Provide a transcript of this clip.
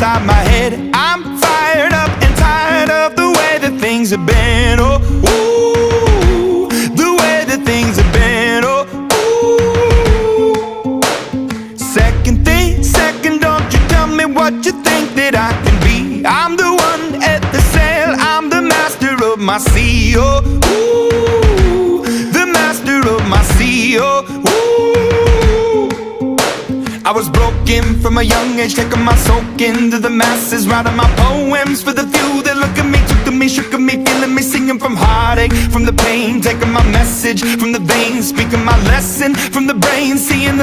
inside my head. I'm fired up and tired of the way that things have been. Oh, ooh, the way that things have been. Oh, ooh. Second, don't you tell me what you think that I can be. I'm the one at the sail, I'm the master of my sea. Oh, ooh, the master of my sea. Oh, ooh. I was broken from a young age, taking my soak into the masses, writing my poems for the few that look at me, took to me, shook at me, feeling me, singing from heartache, from the pain, taking my message from the veins, speaking my lesson from the brain, seeing the